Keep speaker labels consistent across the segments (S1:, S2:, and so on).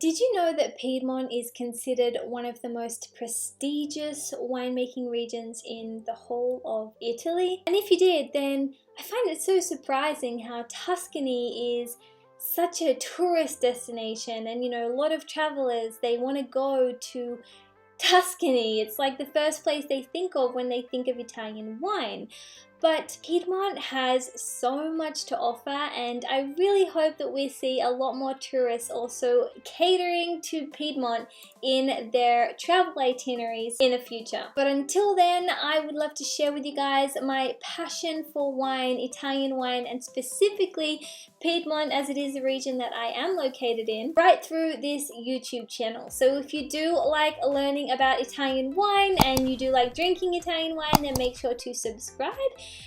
S1: Did you know that Piedmont is considered one of the most prestigious winemaking regions in the whole of Italy? And if you did, then I find it so surprising how Tuscany is such a tourist destination, and a lot of travelers, they want to go to Tuscany. It's like the first place they think of when they think of Italian wine. But Piedmont has so much to offer, and I really hope that we see a lot more tourists also catering to Piedmont in their travel itineraries in the future. But until then, I would love to share with you guys my passion for wine, Italian wine, and specifically Piedmont, as it is the region that I am located in, right through this YouTube channel. So if you do like learning about Italian wine and you do like drinking Italian wine, then make sure to subscribe.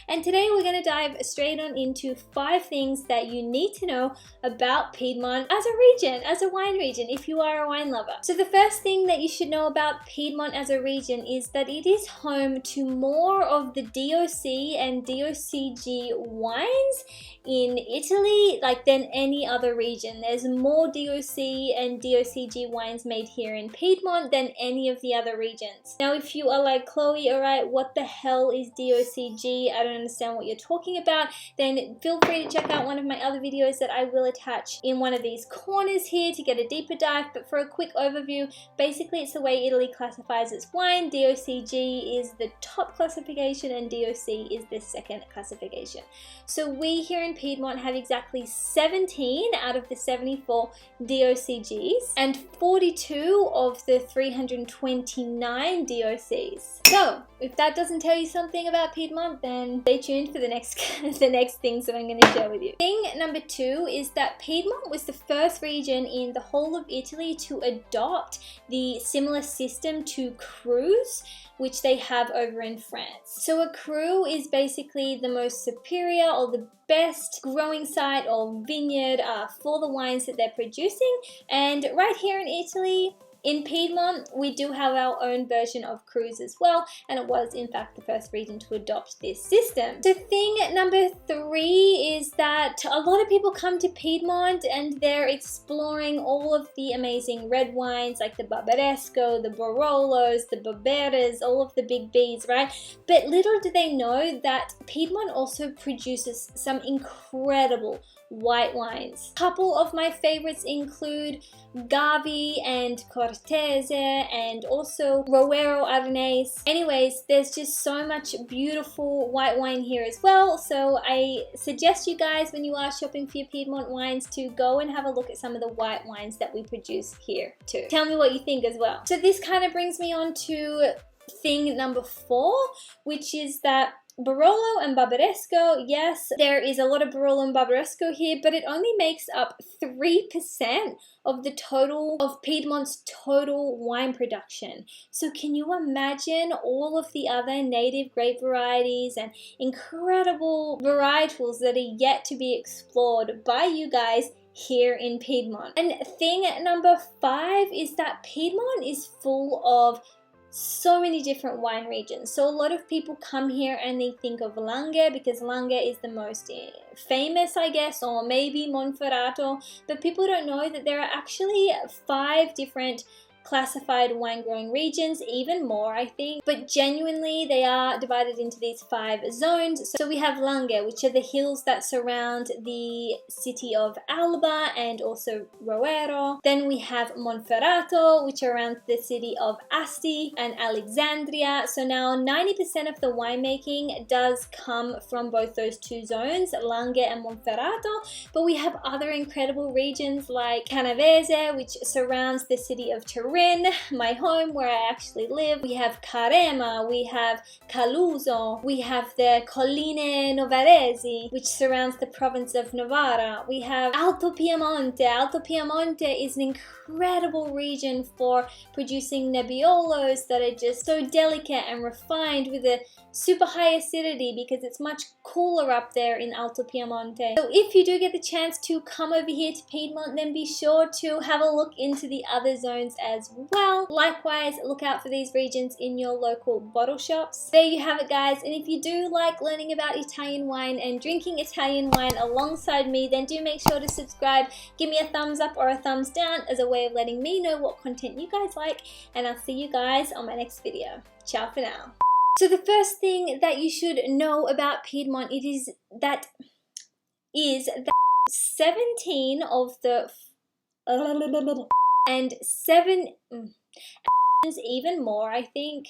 S1: And today we're going to dive straight on into 5 things that you need to know about Piedmont as a region, as a wine region, if you are a wine lover. So the first thing that you should know about Piedmont as a region is that it is home to more of the DOC and DOCG wines in Italy than any other region. There's more DOC and DOCG wines made here in Piedmont than any of the other regions. Now if you are like, Chloe, alright, what the hell is DOCG? I don't understand what you're talking about, then feel free to check out one of my other videos that I will attach in one of these corners here to get a deeper dive. But for a quick overview, basically it's the way Italy classifies its wine. DOCG is the top classification and DOC is the second classification. So we here in Piedmont have exactly 17 out of the 74 DOCGs and 42 of the 329 DOCs. So if that doesn't tell you something about Piedmont, then stay tuned for the next things that I'm going to share with you. Thing number 2 is that Piedmont was the first region in the whole of Italy to adopt the similar system to crus, which they have over in France. So a cru is basically the most superior or the best growing site or vineyard for the wines that they're producing. And right here in Italy, in Piedmont, we do have our own version of crus as well, and it was in fact the first region to adopt this system. So thing number 3 is that a lot of people come to Piedmont and they're exploring all of the amazing red wines like the Barbaresco, the Barolos, the Barberas, all of the big B's, right? But little do they know that Piedmont also produces some incredible white wines. A couple of my favorites include Gavi and Cortese and also Roero Arnese. Anyways, there's just so much beautiful white wine here as well, so I suggest you guys, when you are shopping for your Piedmont wines, to go and have a look at some of the white wines that we produce here too. Tell me what you think as well. So this kind of brings me on to thing number 4, which is that Barolo and Barbaresco, yes, there is a lot of Barolo and Barbaresco here, but it only makes up 3% of the total of Piedmont's total wine production. So can you imagine all of the other native grape varieties and incredible varietals that are yet to be explored by you guys here in Piedmont? And thing number 5 is that Piedmont is full of so many different wine regions. So a lot of people come here and they think of Langhe because Langhe is the most famous, I guess, or maybe Monferrato, but people don't know that there are actually 5 different classified wine growing regions, even more I think, but genuinely they are divided into these 5 zones. So we have Langhe, which are the hills that surround the city of Alba and also Roero. Then we have Monferrato, which are around the city of Asti and Alexandria. So now 90% of the winemaking does come from both those 2 zones, Langhe and Monferrato, but we have other incredible regions like Canavese, which surrounds the city of Turin, my home where I actually live. We have Carema, we have Caluso, we have the Colline Novaresi, which surrounds the province of Novara. We have Alto Piemonte. Alto Piemonte is an incredible region for producing Nebbiolos that are just so delicate and refined with a super high acidity because it's much cooler up there in Alto Piemonte. So if you do get the chance to come over here to Piedmont, then be sure to have a look into the other zones as as well. Likewise, look out for these regions in your local bottle shops. There you have it, guys, and if you do like learning about Italian wine and drinking Italian wine alongside me, then do make sure to subscribe, give me a thumbs up or a thumbs down as a way of letting me know what content you guys like, and I'll see you guys on my next video. Ciao for now. So the first thing that you should know about Piedmont, is that 17 of the and 7 even more, I think.